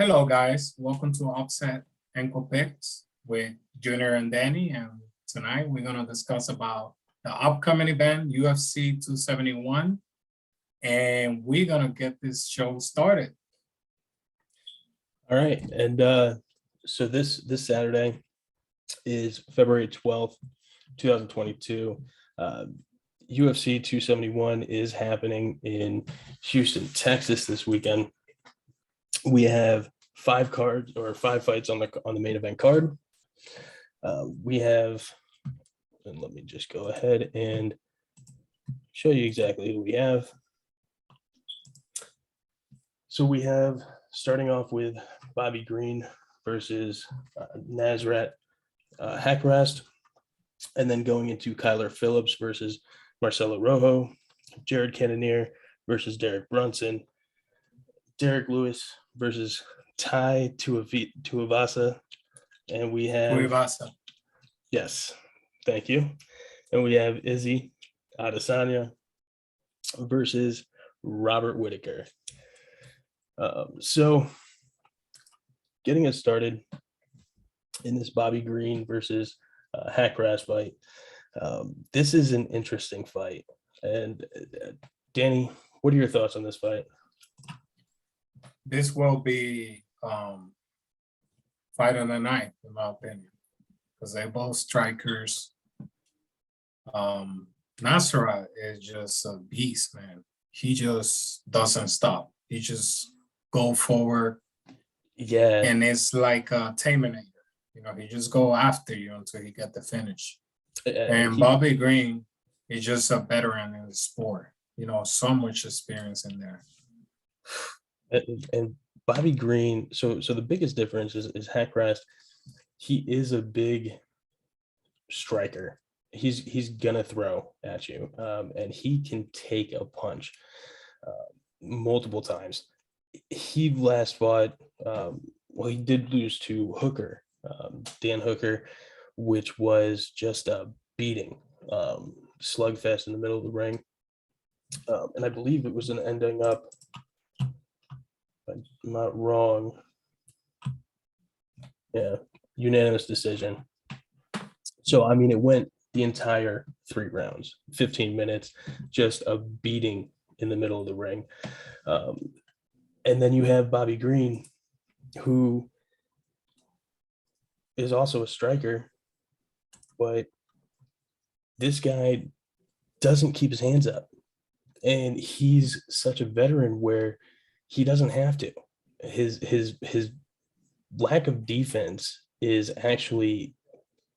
Hello, guys. Welcome to Upset Ankle Picks with Junior and Danny. And tonight we're going to discuss about the upcoming event, UFC 271. And we're going to get this show started. All right. And so this Saturday is February 12th, 2022. UFC 271 is happening in Houston, Texas this weekend. We have five fights on the main event card. We have, and let me just go ahead and show you exactly who we have. So we have, starting off with Bobby Green versus Nasrat Haqparast, and then going into Kyler Phillips versus Marcelo Rojo, Canon Ear versus Derrick Brunson, Derrick Lewis versus Tai Tuivasa, and we have Tuivasa. Yes, thank you. And we have Izzy Adasanya versus Robert Whittaker. So getting us started in this Bobby Green versus Haqparast fight. This is an interesting fight. And Danny, what are your thoughts on this fight? This will be fight of the night, in my opinion, because they're both strikers. Nasrat is just a beast, man. He just doesn't stop. He just go forward. Yeah. And it's like a Terminator. You know, he just go after you until he get the finish. And Bobby Green is just a veteran in the sport. You know, so much experience in there. And Bobby Green, so the biggest difference is Haqparast. He is a big striker. He's gonna throw at you, and he can take a punch multiple times. He last fought, he did lose to Hooker, Dan Hooker, which was just a beating, slugfest in the middle of the ring, and I believe it was ending up, I'm not wrong, unanimous decision. So I mean, it went the entire 3 rounds, 15 minutes, just a beating in the middle of the ring. And then you have Bobby Green, who is also a striker, but this guy doesn't keep his hands up, and he's such a veteran where he doesn't have to. His lack of defense is actually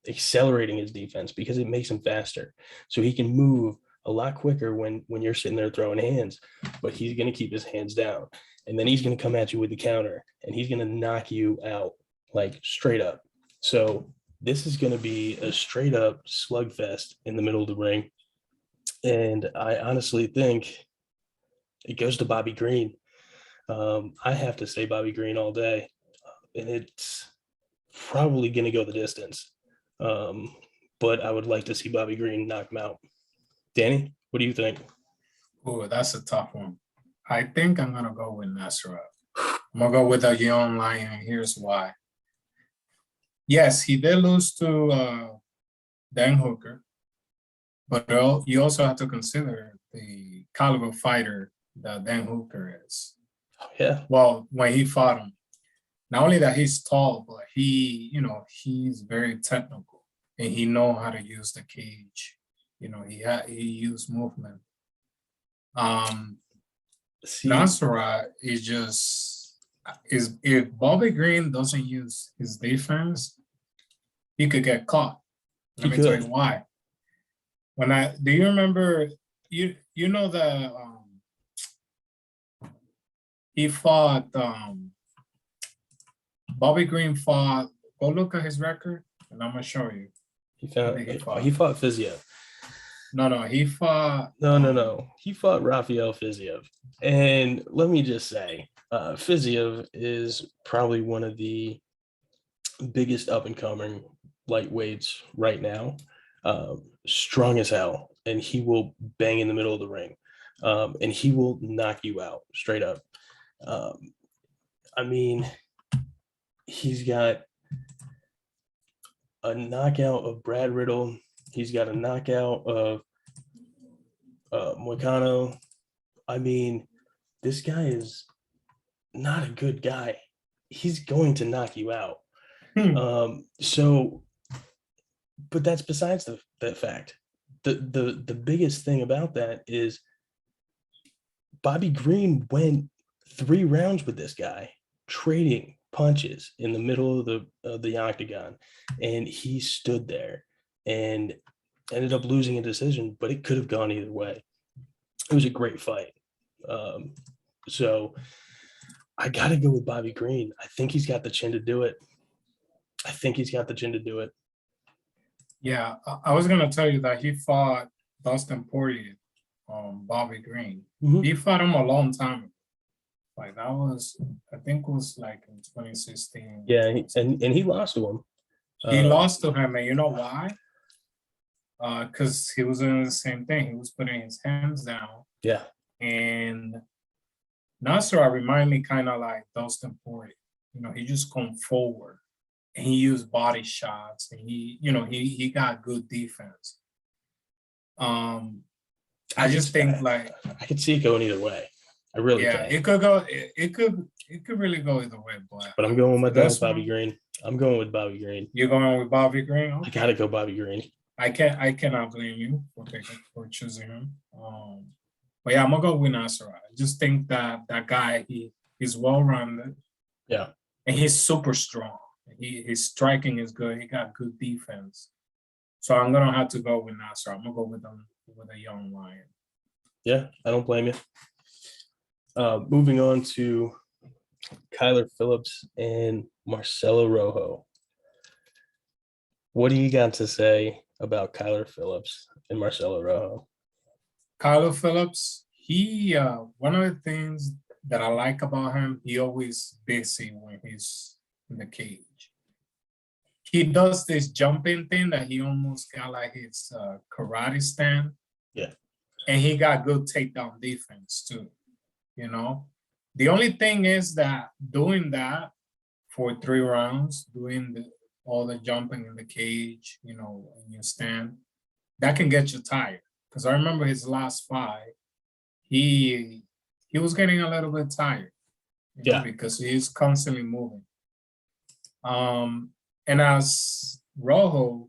accelerating his defense because it makes him faster. So he can move a lot quicker when you're sitting there throwing hands, but he's going to keep his hands down. And then he's going to come at you with the counter, and he's going to knock you out, like, straight up. So this is going to be a straight up slugfest in the middle of the ring. And I honestly think it goes to Bobby Green. I have to say Bobby Green all day, and it's probably going to go the distance. But I would like to see Bobby Green knock him out. Danny, what do you think? Oh, that's a tough one. I think I'm going to go with Nasrat. I'm going to go with a young lion, and here's why. Yes, he did lose to Dan Hooker, but you also have to consider the caliber fighter that Dan Hooker is. Yeah. Well, when he fought him, not only that he's tall, but he's very technical, and he know how to use the cage. You know, he used movement. Nasrat is if Bobby Green doesn't use his defense, he could get caught. Let me tell you why. Do you remember you know that he fought Bobby Green fought, go look at his record and I'm gonna show you. He fought Fiziev. No, he fought. No. He fought Rafael Fiziev. And let me just say, Fiziev is probably one of the biggest up-and-coming lightweights right now. Strong as hell, and he will bang in the middle of the ring. And he will knock you out straight up. I mean, he's got a knockout of Brad Riddle. He's got a knockout of Moicano. I mean, this guy is not a good guy. He's going to knock you out. But that's besides the fact. The biggest thing about that is Bobby Green went 3 rounds with this guy, trading punches in the middle of the octagon, and he stood there and ended up losing a decision, but it could have gone either way. It was a great fight. So I got to go with Bobby Green. I think he's got the chin to do it. Yeah, I was gonna tell you that he fought Dustin Poirier, Bobby Green. Mhm. He fought him a long time ago. Like that was, I think, it was like in 2016. Yeah, and he lost to him. He lost to him, and you know why? Because he was doing the same thing. He was putting his hands down, Yeah, and Nasser remind me kind of like Dustin Poirier. You know, he just come forward and he used body shots, and he got good defense. I just think like I could see it going either way. I really yeah, can. it could go. It could really go either way. But I'm going with my for dad, this Bobby one, Green. I'm going with Bobby Green. You're going with Bobby Green. I Okay. gotta go Bobby Green. I cannot blame you for choosing him. But yeah, I'm gonna go with Nasser. I just think that guy, he's well rounded. Yeah. And he's super strong. His striking is good. He got good defense. So I'm gonna have to go with Nasser. I'm gonna go with a young lion. Yeah, I don't blame you. Moving on to Kyler Phillips and Marcelo Rojo. What do you got to say about Kyler Phillips and Marcelo Rojo? Kyler Phillips, he one of the things that I like about him, he always busy when he's in the cage. He does this jumping thing that he almost got like his karate stand. Yeah. And he got good takedown defense too. You know, the only thing is that doing that for 3 rounds, doing all the jumping in the cage, in your stand, that can get you tired. Because I remember his last fight, he was getting a little bit tired, because he's constantly moving. And as Rojo,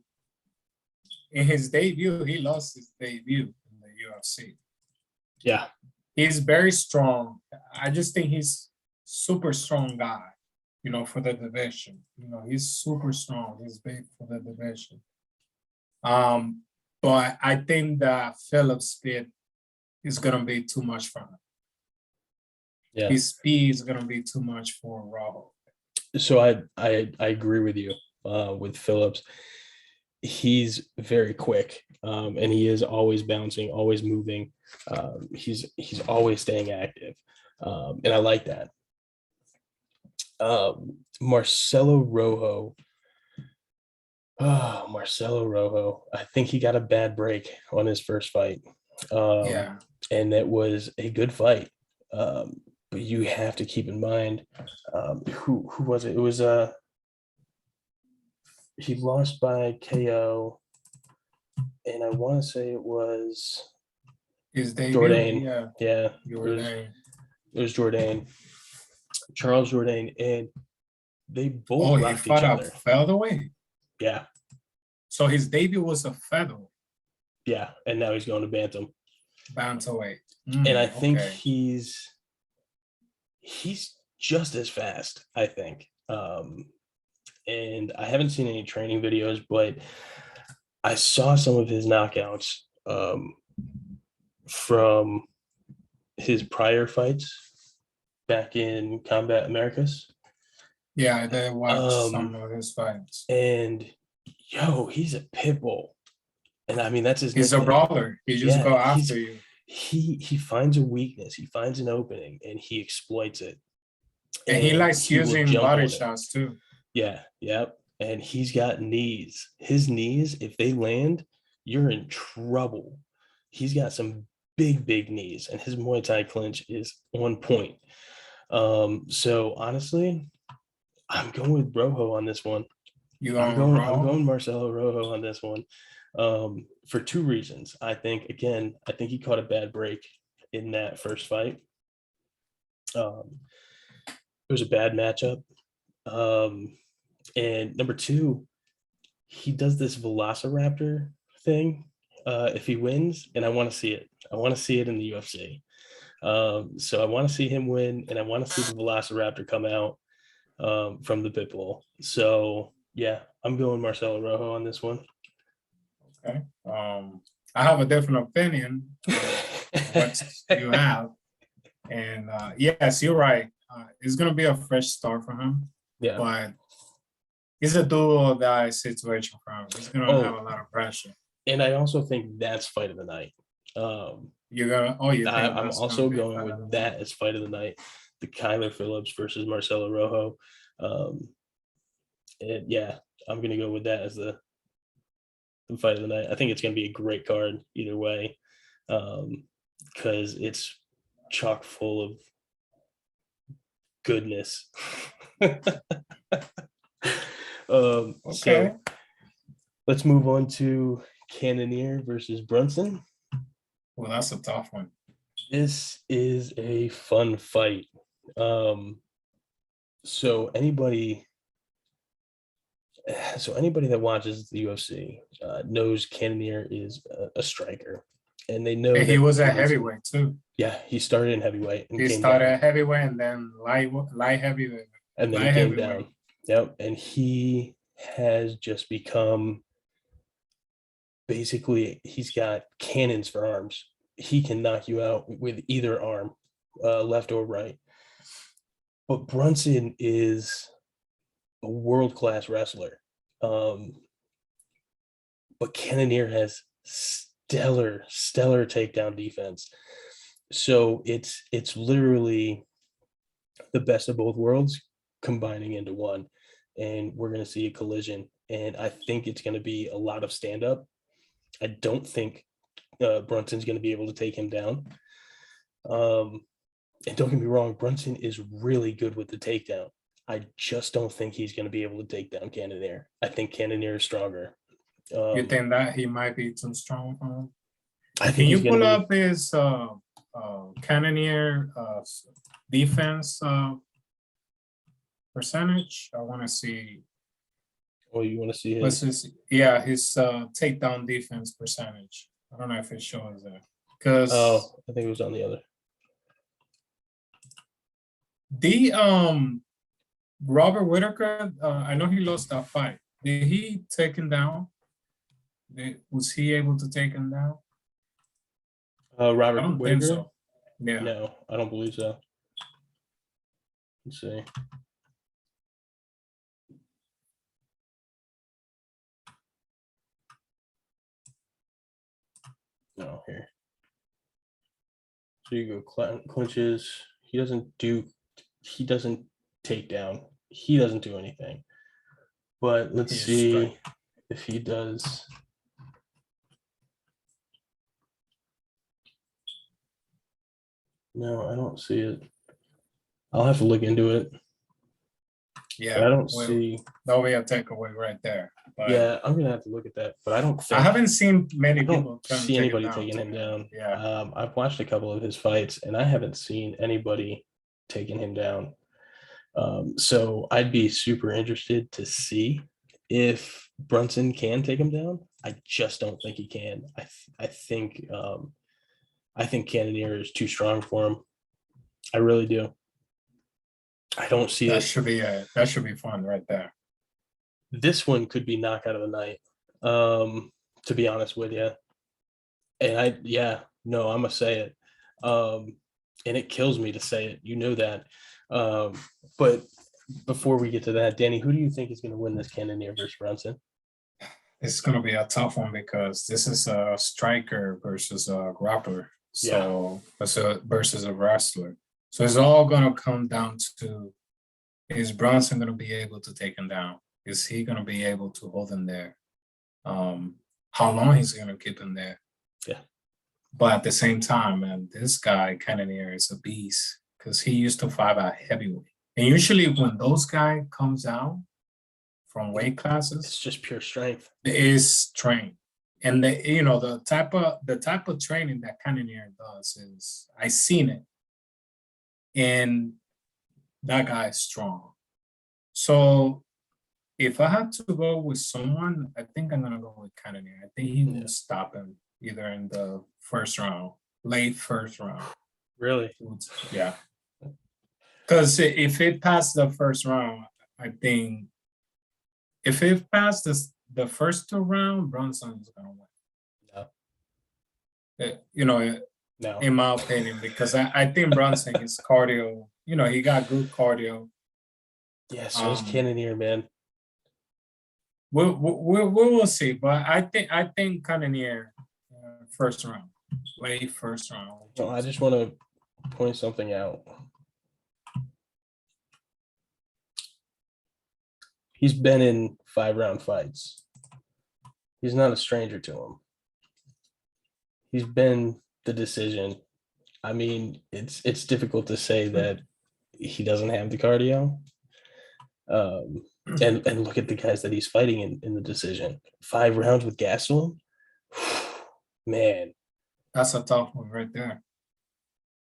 in his debut, he lost his debut in the UFC. Yeah. He's very strong. I just think he's super strong guy, for the division. He's super strong. He's big for the division. But I think that Phillips' speed is gonna be too much for him. Yeah. His speed is gonna be too much for Rojo. So I agree with you with Phillips. He's very quick, and he is always bouncing, always moving. He's always staying active, and I like that. Marcelo Rojo. Oh, Marcelo Rojo. I think he got a bad break on his first fight. And it was a good fight. But you have to keep in mind, who was it? It was he lost by KO, and I want to say it was his debut. Jourdain. Yeah, Jourdain. It was Jourdain, Charles Jourdain, and they both rocked each other. Featherweight. Yeah. So his debut was a featherweight. Yeah, and now he's going to bantam. Bantamweight. And I think he's just as fast, I think. And I haven't seen any training videos, but I saw some of his knockouts from his prior fights back in Combat Americas. Yeah, I did watch some of his fights. And he's a pit bull. And I mean, that's his He's nickname. A brawler. He just go after you. He finds a weakness. He finds an opening and he exploits it. And he likes using body shots too. Yeah. Yep. And he's got knees. His knees, if they land, you're in trouble. He's got some big knees, and his Muay Thai clinch is on point. So honestly, I'm going with Rojo on this one. You I'm going going Rojo? Marcelo Rojo on this one. For two reasons. I think he caught a bad break in that first fight. It was a bad matchup. And number two, he does this Velociraptor thing if he wins, and I want to see it. I want to see it in the UFC. So I want to see him win, and I want to see the Velociraptor come out from the pit bull. So yeah, I'm going Marcelo Rojo on this one. Okay. I have a different opinion on what you have. And yes, you're right. It's going to be a fresh start for him. Yeah. But it's a do or die situation for him. He's going to have a lot of pressure. And I also think that's fight of the night. You're going to, you think I'm also going with that as fight of the night. The Kyler Phillips versus Marcelo Rojo. And yeah, I'm going to go with that as the fight of the night. I think it's going to be a great card either way, because it's chock full of goodness. Okay. So let's move on to Canon Ear versus Brunson. Well, that's a tough one. This is a fun fight. So anybody that watches the UFC knows Canon Ear is a striker, and they know And he was a heavyweight too. Yeah, he started in heavyweight. And he started at heavyweight and then light heavyweight. And then he came down. Yep, and he has just become basically, he's got cannons for arms. He can knock you out with either arm, left or right. But Brunson is a world-class wrestler. But Canon Ear has stellar takedown defense. So it's literally the best of both worlds combining into one. And we're going to see a collision. And I think it's going to be a lot of stand-up. I don't think Brunson's going to be able to take him down. And don't get me wrong, Brunson is really good with the takedown. I just don't think he's going to be able to take down Canon Ear. I think Canon Ear is stronger. You think that he might be too strong for him? I think Can you pull up his Canon Ear defense percentage? I want to see. Oh, you want to see his? His takedown defense percentage. I don't know if it shows that. Because I think it was on the other. The Robert Whittaker, I know he lost that fight. Did he take him down? Was he able to take him down? Robert I don't Whittaker? think so. Yeah. No, I don't believe so. Let's see. No, here. So you go clinches. He doesn't take down. He doesn't do anything. But let's see if he does. No, I don't see it. I'll have to look into it. Yeah, but I don't see. That'll be a takeaway right there. But yeah, I'm gonna have to look at that. But I don't think I haven't seen many people see anybody taking him down. Yeah. I've watched a couple of his fights, and I haven't seen anybody taking him down. So I'd be super interested to see if Brunson can take him down. I just don't think he can. I think Canon Ear is too strong for him. I really do. I don't see that. That should be fun right there. This one could be knockout of the night. To be honest with you. And I'm gonna say it. And it kills me to say it. You know that. But before we get to that, Danny, who do you think is going to win this Canon Ear versus Brunson? It's going to be a tough one because this is a striker versus a grappler. So versus a wrestler. So it's all going to come down to, is Brunson going to be able to take him down? Is he going to be able to hold him there? How long he's going to keep him there? Yeah. But at the same time, man, this guy, Canon Ear, is a beast because he used to fight at heavyweight. And usually when those guys comes out from weight It's classes, just pure strength. it is trained. And the type of training that Canon Ear does is I seen it. And that guy is strong. So if I had to go with someone, I think I'm gonna go with Canon Ear. I think he will stop him either in the first round, late first round. Really? Yeah. Because if it passed the first round, I think if it passed the first 2 rounds, Brunson is gonna win. No. No. In my opinion, because I think Brunson is cardio. He got good cardio. Yeah, so is Canon Ear, man. We will see, but I think Canon Ear first round, late first round. Well, I just want to point something out. He's been in 5-round fights. He's not a stranger to him. He's been the decision. I mean, it's difficult to say that he doesn't have the cardio. And look at the guys that he's fighting in the decision. 5 rounds with Gastelum. Man. That's a tough one right there.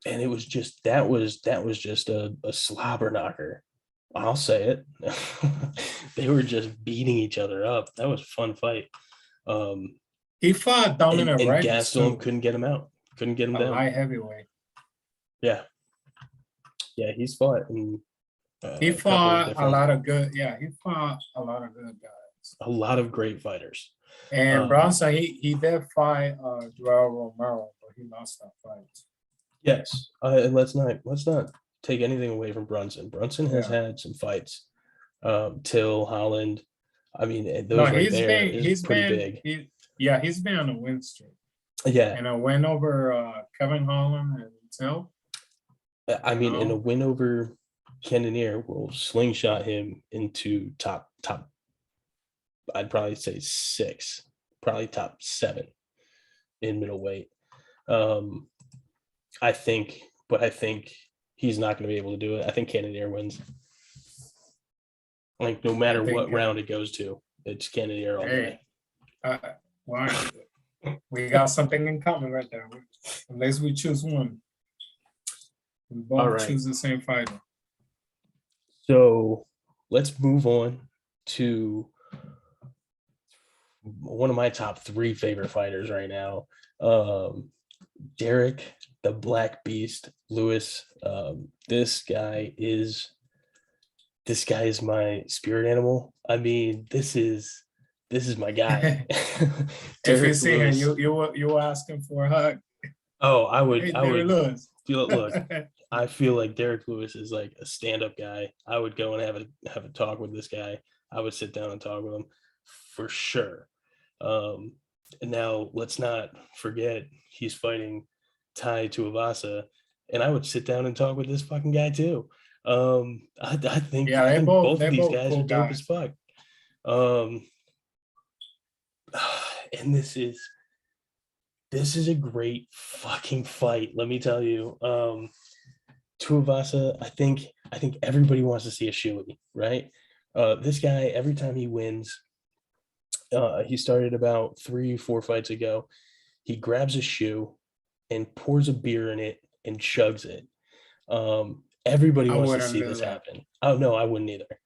And it was just that was just a slobber knocker. I'll say it. They were just beating each other up. That was a fun fight. He fought Dominic and Reyes. Gastelum couldn't get him out. Couldn't get him down. Light heavyweight. Yeah. Yeah, he's fought. He fought a lot of good. Yeah, he fought a lot of good guys. A lot of great fighters. And Brunson, he did fight Joel Romero, but he lost that fight. Yes, and let's not take anything away from Brunson. Brunson has had some fights. Till Holland. I mean, those he's pretty big. He's been on a win streak. Yeah, and a win over Kevin Holland and Till. I mean, in a win over Canon Ear will slingshot him into top. I'd probably say 6, probably top 7 in middleweight. I think he's not going to be able to do it. I think Canon Ear wins. Like no matter what round it goes to, it's Canon Ear all day. Well, we got something in common right there. Unless we choose one, we both choose the same fighter. So let's move on to one of my top 3 favorite fighters right now, Derrick the Black Beast Lewis. This guy is my spirit animal. I mean, this is my guy. If you see him, you will ask him for a hug. Oh, I would. Hey, I would Lewis. Look. I feel like Derrick Lewis is like a stand-up guy. I would go and have a talk with this guy. I would sit down and talk with him for sure. And now let's not forget he's fighting Tai Tuivasa, and I would sit down and talk with this fucking guy too. I think both of these guys are dope as fuck. And this is a great fucking fight. Let me tell you. Tuivasa, I think everybody wants to see a shoey, right? This guy, every time he wins, he started about 3-4 fights ago. He grabs a shoe and pours a beer in it and chugs it. Everybody wants to see this happen. Oh no, I wouldn't either.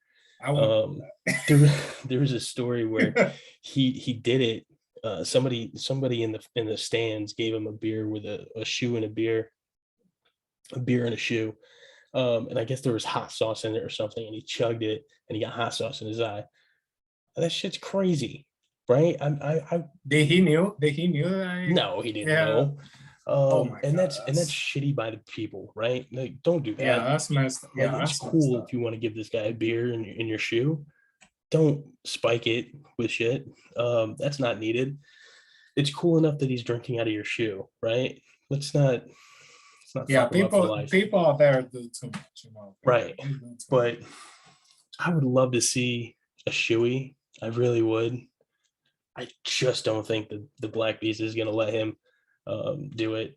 There was a story where he did it. Somebody in the stands gave him a beer with a shoe and a beer and a shoe. And I guess there was hot sauce in it or something, and he chugged it and he got hot sauce in his eye. That shit's crazy, right? Did he knew that? No, he didn't know. And that's shitty by the people, right? Like, don't do that. Yeah, that's messed up. Yeah, like, it's cool if you want to give this guy a beer in your shoe. Don't spike it with shit. That's not needed. It's cool enough that he's drinking out of your shoe, right? Let's not. Yeah, people out there do too much, right? But I would love to see a shoey. I really would. I just don't think that the Black Beast is going to let him do it.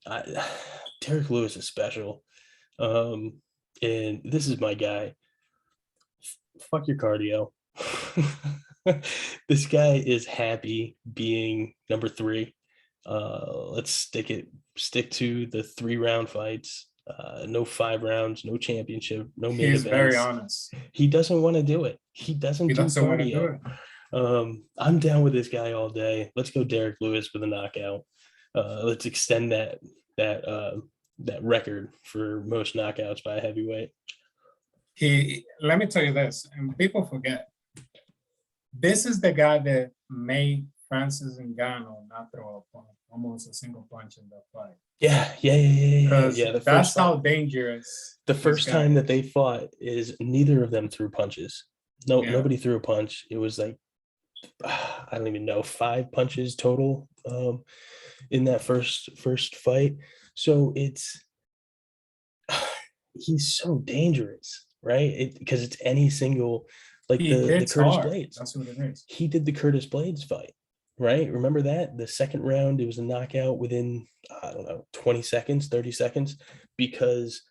Derrick Lewis is special, and this is my guy. fuck your cardio. This guy is happy being number 3. Let's stick to the 3-round fights. No 5 rounds, no championship, no main He's very events. honest. He doesn't want to do it. He doesn't He do doesn't want to do cardio. it. I'm down with this guy all day. Let's go Derrick Lewis with a knockout. Let's extend that record for most knockouts by a heavyweight. Let me tell you this, and people forget, this is the guy that made Francis Ngannou not throw almost a single punch in the fight. Yeah. The that's how dangerous. The first time that they fought is neither of them threw punches. Nobody threw a punch. It was like, I don't even know, 5 punches total in that first fight. So he's so dangerous, right? Because it's any single, like the Curtis Blades. That's what it is. He did the Curtis Blades fight, right? Remember that? The second round, it was a knockout within, I don't know, 20 seconds, 30 seconds, because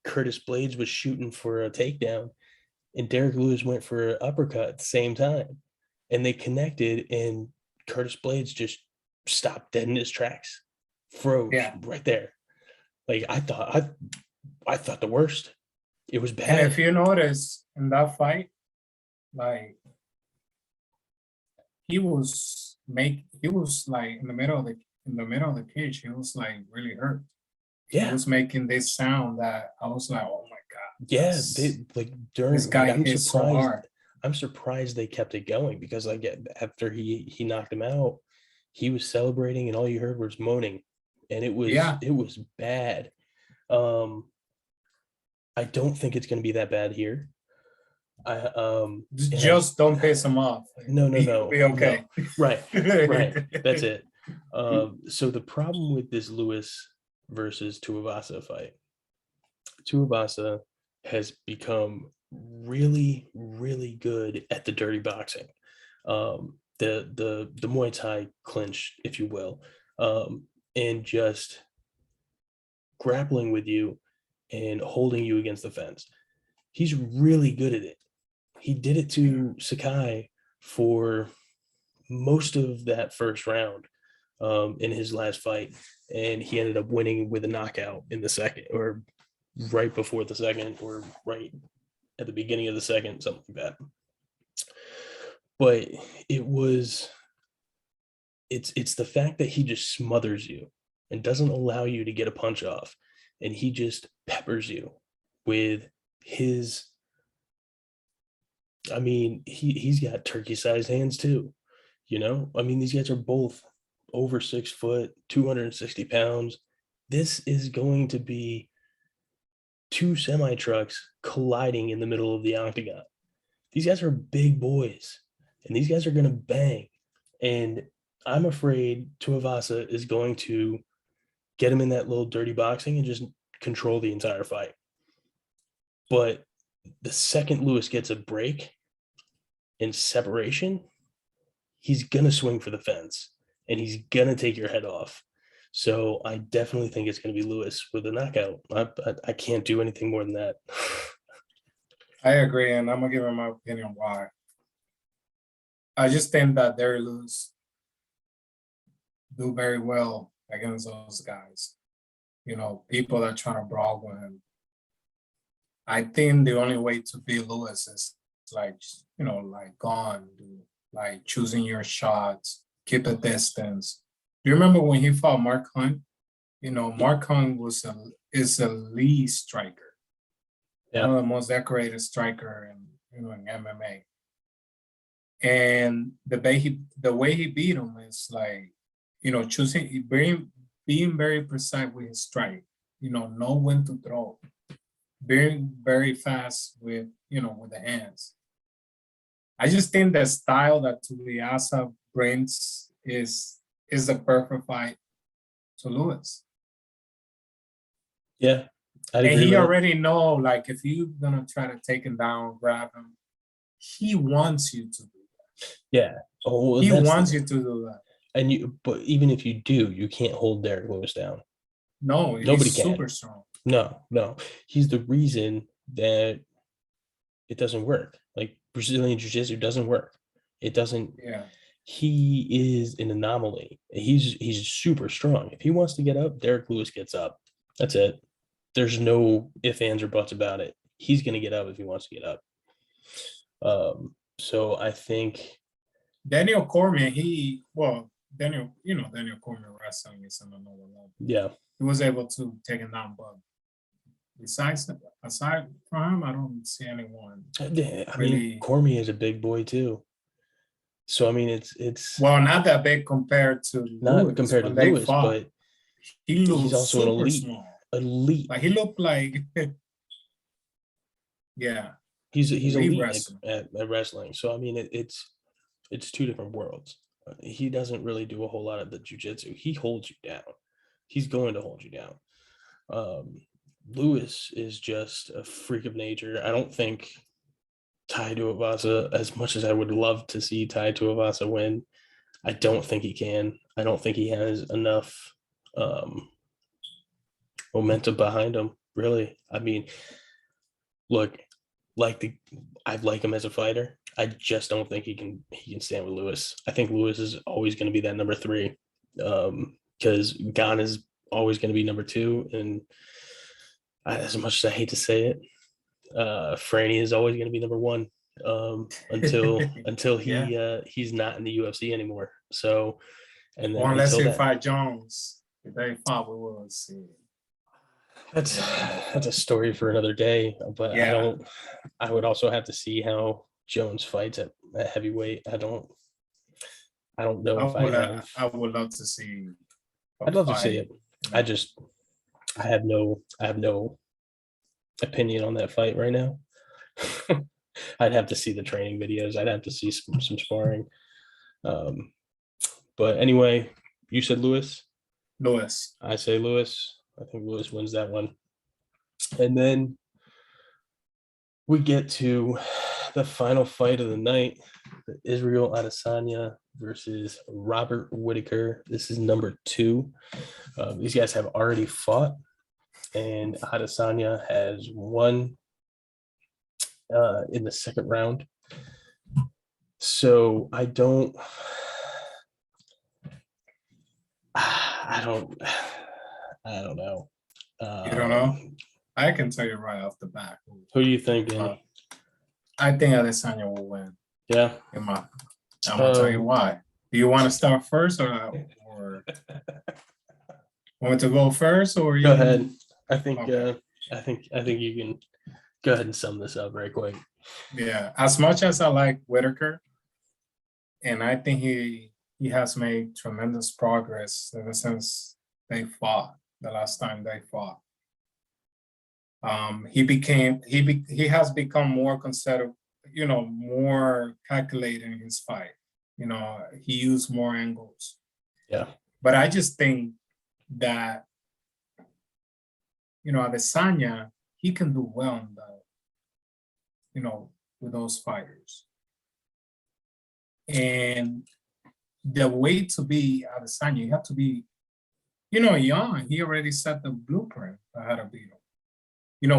Curtis Blades was shooting for a takedown and Derrick Lewis went for an uppercut at the same time. And they connected and Curtis Blades just stopped dead in his tracks, froze right there. Like I thought the worst. It was bad. And if you notice in that fight, like he was like in the middle of the cage, he was like really hurt. Yeah. He was making this sound that I was like, oh my God. Yeah, this guy hit so hard. I'm surprised they kept it going because like after he knocked him out, he was celebrating and all you heard was moaning. And it was bad. I don't think it's going to be that bad here. Just don't piss him off. No. Be okay. No. Right. That's it. So the problem with this Lewis versus Tuivasa fight, Tuivasa has become really, really good at the dirty boxing, the Muay Thai clinch, if you will, and just grappling with you and holding you against the fence. He's really good at it. He did it to Sakai for most of that first round in his last fight, and he ended up winning with a knockout in the second, or right before the second, or right at the beginning of the second, something like that. But it's the fact that he just smothers you and doesn't allow you to get a punch off, and he just peppers you with his, I mean, he's got turkey-sized hands too, you know? I mean, these guys are both over 6 foot, 260 pounds. This is going to be 2 semi-trucks colliding in the middle of the octagon. These guys are big boys, and these guys are going to bang. And I'm afraid Tuivasa is going to get him in that little dirty boxing and just control the entire fight. But the second Lewis gets a break in separation, he's going to swing for the fence, and he's going to take your head off. So I definitely think it's going to be Lewis with a knockout. I can't do anything more than that. I agree, and I'm going to give him my opinion why. I just think that Derrick Lewis do very well against those guys. You know, people that are trying to brawl with him. I think the only way to beat Lewis is like, you know, like gone, like choosing your shots, keep a distance. Do you remember when he fought Mark Hunt? You know, Mark Hunt is a lead striker. Yeah. One of the most decorated striker in MMA. And the way he beat him is like, you know, being very precise with his strike, you know when to throw, being very fast with the hands. I just think the style that Tuivasa brings is the perfect fight to Lewis. Yeah, and he already know, like, if you're gonna try to take him down, grab him, he wants you to do that. Yeah, he wants you to do that. But even if you do, you can't hold Derrick Lewis down. No, nobody can. Super strong. No, he's the reason that It doesn't work. Like Brazilian jiu-jitsu doesn't work. It doesn't. Yeah. He is an anomaly. He's super strong. If he wants to get up, Derrick Lewis gets up. That's it. There's no ifs, ands, or buts about it. He's going to get up if he wants to get up. So I think Daniel Cormier, Daniel Cormier wrestling is on another level. Yeah. He was able to take him down, but aside from him, I don't see anyone. I mean, Cormier is a big boy too. So I mean, it's not that big compared to Lewis, but he's also an elite. Small. Elite. Like he looked like, yeah. He's elite at wrestling. So I mean, it's two different worlds. He doesn't really do a whole lot of the jiu-jitsu. He holds you down. He's going to hold you down. Lewis is just a freak of nature. I don't think Tai Tuivasa, as much as I would love to see Tai Tuivasa win, I don't think he can. I don't think he has enough momentum behind him, really. I mean, look, I like him as a fighter. I just don't think he can stand with Lewis. I think Lewis is always going to be that number 3, because Gane is always going to be number 2, and as much as I hate to say it, Franny is always going to be number 1 until he's not in the UFC anymore. So, and then unless he fight Jones, if they fought, we will see. That's a story for another day. But yeah. I would also have to see how Jones fights at heavyweight. I don't know I would love to see. I'd love to see it. I have no opinion on that fight right now. I'd have to see the training videos. I'd have to see some sparring. But anyway, you said Lewis? Lewis. I say Lewis. I think Lewis wins that one. And then we get to the final fight of the night, Israel Adesanya versus Robert Whittaker. This is number 2. These guys have already fought, and Adesanya has won in the second round. So I don't know. You don't know? I can tell you right off the bat. Who do you think, Danny? I think Adesanya will win. Yeah. I'm gonna tell you why. Do you want to start first, or want to go first, or go ahead? I think okay. I think you can go ahead and sum this up right quick. Yeah, as much as I like Whittaker, and I think he has made tremendous progress ever since they fought the last time they fought. He has become more considerate, more calculated in his fight. He used more angles. Yeah. But I just think that, Adesanya, he can do well in that, with those fighters. And the way to be Adesanya, you have to be, young. He already set the blueprint for how to beat him.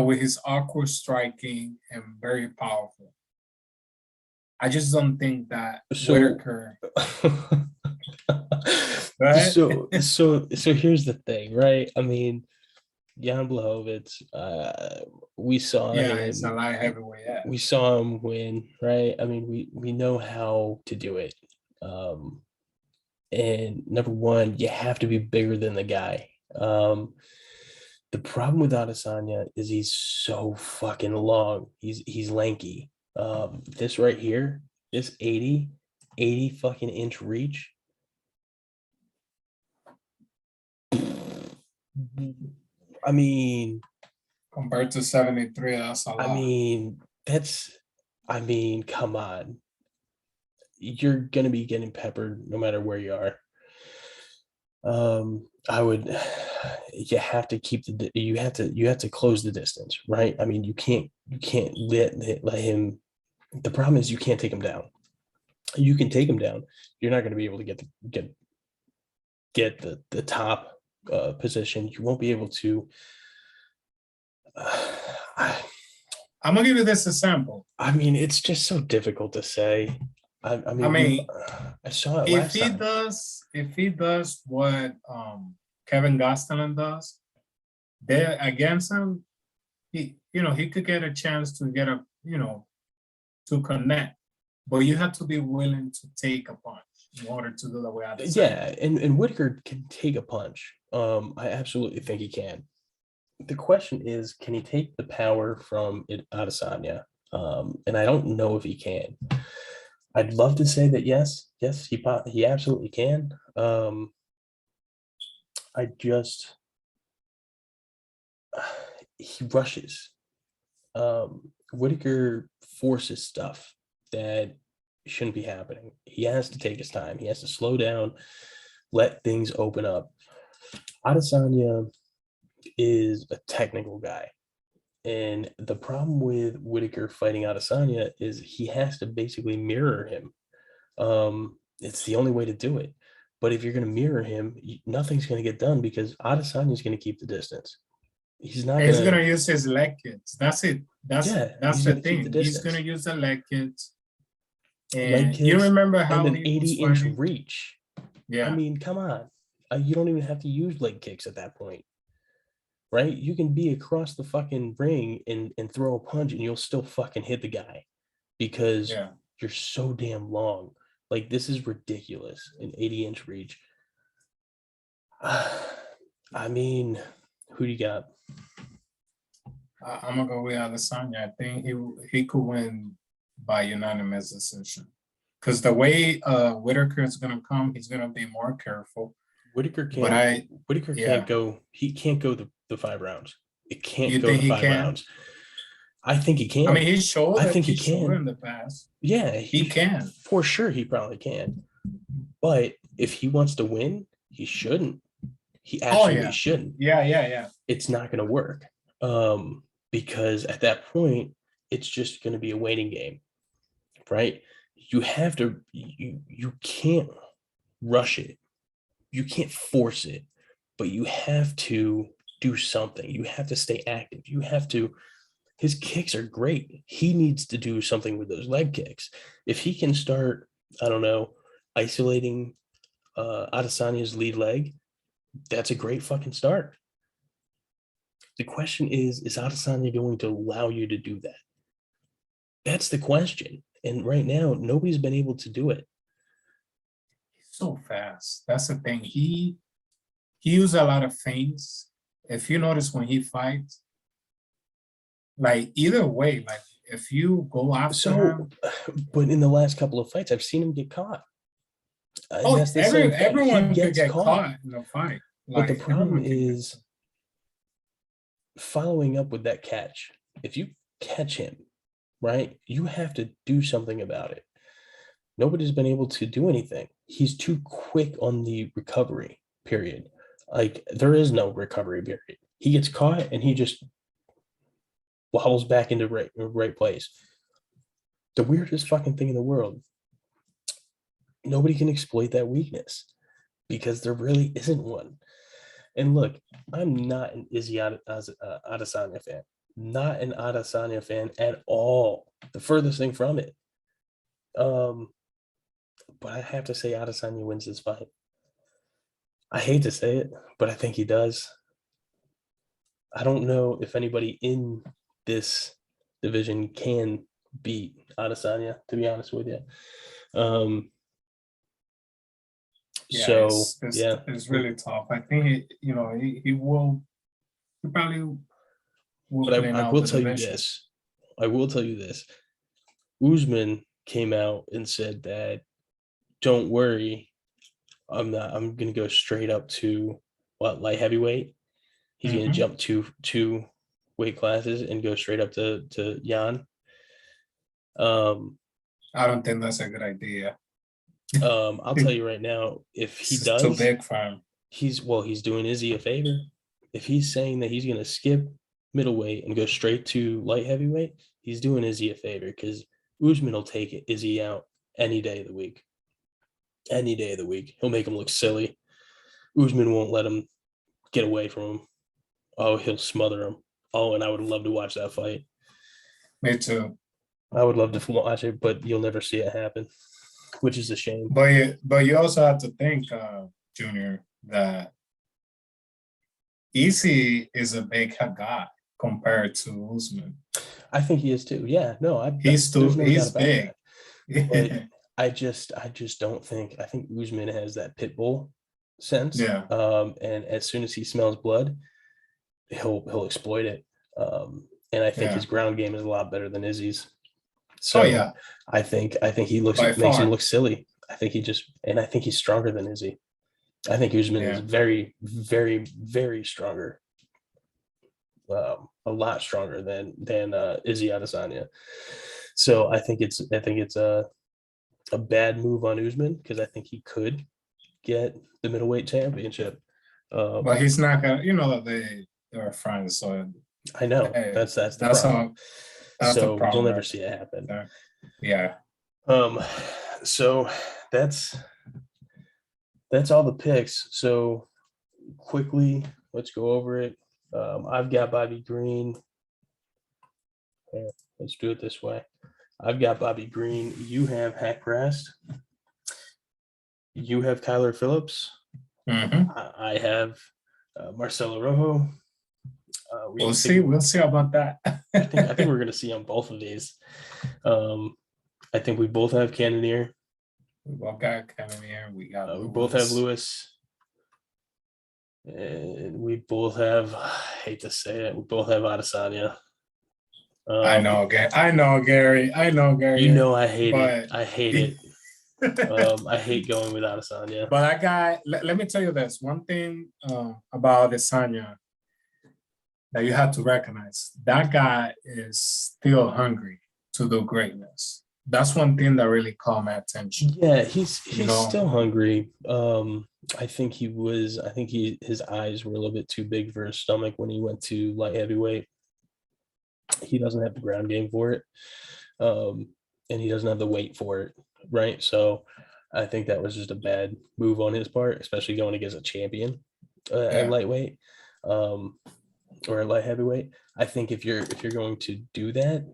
With his awkward striking and very powerful. I just don't think that Whittaker. Right? So here's the thing, right? I mean, Jan Blachowicz, we saw him. Yeah, it's a light heavyweight. Yeah. We saw him win, right? I mean, we know how to do it. And number 1, you have to be bigger than the guy. The problem with Adesanya is he's so fucking long. He's lanky. This right here, this 80 fucking inch reach. I mean, compared to 73, that's a lot. I mean, come on. You're gonna be getting peppered no matter where you are. You have to close the distance, right? I mean, you can't let him. The problem is you can't take him down. You can take him down. You're not going to be able to get the top position. You won't be able to. I'm gonna give you this example. I mean, it's just so difficult to say. I I mean, mean, I saw it if last he time. does what Kevin Gastelum does, there against him, he could get a chance to get to connect, but you have to be willing to take a punch in order to do the way I say. Yeah, and Whittaker can take a punch. I absolutely think he can. The question is, can he take the power from Adesanya? And I don't know if he can. I'd love to say that yes, he absolutely can. I just he rushes. Whittaker forces stuff that shouldn't be happening. He has to take his time. He has to slow down, let things open up. Adesanya is a technical guy. And the problem with Whittaker fighting Adesanya is he has to basically mirror him. It's the only way to do it. But if you're going to mirror him, nothing's going to get done because Adesanya is going to keep the distance. He's not He's going gonna use his leg kicks. That's it. That's he's the going to keep the thing. He's distance. gonna use the leg kicks. Leg And you kicks remember and how an he was 80-inch fighting? reach. I Yeah. mean, come on. You don't even have to use leg kicks at that point, right? You can be across the fucking ring and throw a punch and you'll still fucking hit the guy because Yeah. you're so damn long. Like, this is ridiculous. An 80-inch reach. I mean, who do you got? I'm gonna go with Adesanya. I think he could win by unanimous decision. Because the way Whittaker is gonna come, he's gonna be more careful. Whittaker But can't go. He can't go the 5 rounds. It can't you go think the he 5 can? rounds. I think he can. I mean, he showed I it. think He he showed it in can. the past. Yeah, He can. For sure. He probably can. But if he wants to win, he shouldn't. He absolutely shouldn't. Yeah. It's not going to work. Because at that point, it's just going to be a waiting game, right? You have to. You can't rush it. You can't force it, but you have to do something. You have to stay active. You have to. His kicks are great. He needs to do something with those leg kicks. If he can start, I don't know, isolating Adesanya's lead leg, that's a great fucking start. The question is Adesanya going to allow you to do that? That's the question. And right now, nobody's been able to do it. He's so fast. That's the thing. He uses a lot of feints. If you notice when he fights, like either way, like if you go after him. But in the last couple of fights, I've seen him get caught. Oh, that's the same thing. everyone could get caught in a fight. But the Like, problem is following up with that catch. If you catch him, right, you have to do something about it. Nobody's been able to do anything. He's too quick on the recovery period. Like, there is no recovery period. He gets caught and he just wobbles back into right place. The weirdest fucking thing in the world. Nobody can exploit that weakness because there really isn't one. And look, I'm not an Izzy Adesanya fan. Not an Adesanya fan at all. The furthest thing from it. But I have to say Adesanya wins this fight. I hate to say it, but I think he does. I don't know if anybody in this division can beat Adesanya, to be honest with you. It's really tough. I think he probably will but clean I out will the tell you division. this. I will tell you this. Usman came out and said that, don't worry, I'm gonna go straight up to light heavyweight. He's gonna jump two weight classes and go straight up to Jan. I don't think that's a good idea. I'll tell you right now, if he does, too big for him. He's doing Izzy a favor. If he's saying that he's gonna skip middleweight and go straight to light heavyweight, he's doing Izzy a favor because Usman will take Izzy out any day of the week. Any day of the week. He'll make him look silly. Usman won't let him get away from him. Oh, he'll smother him. Oh, and I would love to watch that fight. Me too. I would love to watch it, but you'll never see it happen, which is a shame. But you also have to think, Junior, that Easy is a big guy compared to Usman. I think he is too. Yeah, no, He's there's no doubt he's about big. that. But I just don't think. I think Usman has that pit bull sense. Yeah. And as soon as he smells blood, he'll exploit it. And I think Yeah. his ground game is a lot better than Izzy's. Oh So yeah, I think he by makes him far. look silly. I think I think he's stronger than Izzy. I think Usman is Yeah. very, very, very stronger. A lot stronger than Izzy Adesanya. So I think it's a bad move on Usman because I think he could get the middleweight championship. But he's not gonna, they're friends, so I know hey, that's the that's problem. that's the So you'll problem never right see it happen. there. Yeah. So that's all the picks. So quickly, let's go over it. I've got Bobby Green. Let's do it this way. I've got Bobby Green. You have Hack Rast. You have Kyler Phillips. Mm-hmm. I have Marcelo Rojo. We'll see. We'll see about that. I think we're going to see on both of these. I think we both have Canon Ear. We both got Canon Ear. We got We both have Lewis. And we both have, I hate to say it, we both have Adesanya. I know, Gary. You know I hate it. but... I hate it. I hate going with Adesanya. But that guy, let me tell you this. One thing about Adesanya that you have to recognize, that guy is still hungry to do greatness. That's one thing that really caught my attention. Yeah, he's still hungry. I think his eyes were a little bit too big for his stomach when he went to light heavyweight. He doesn't have the ground game for it. And he doesn't have the weight for it, right? So I think that was just a bad move on his part, especially going against a champion at lightweight or at light heavyweight. I think if you're going to do that,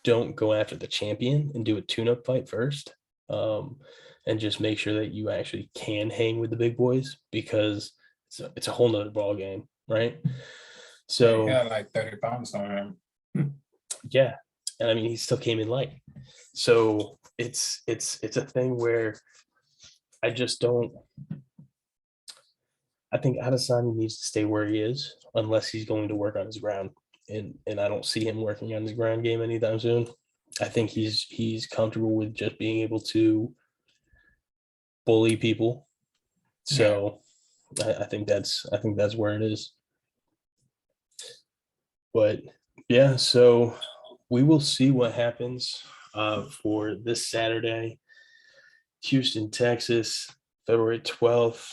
don't go after the champion and do a tune-up fight first, and just make sure that you actually can hang with the big boys because it's a whole nother ball game, right? So yeah, like 30 pounds on him. Yeah, and I mean he still came in light, so it's a thing where I just don't. I think Adesanya needs to stay where he is unless he's going to work on his ground, and I don't see him working on his ground game anytime soon. I think he's comfortable with just being able to bully people. So I think that's where it is. But yeah, so we will see what happens for this Saturday, Houston, Texas, February 12th,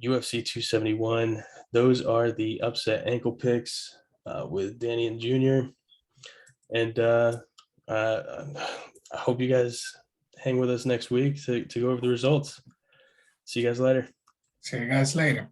UFC 271. Those are the upset ankle picks with Danny and Junior. And I hope you guys hang with us next week to go over the results. See you guys later. See you guys later.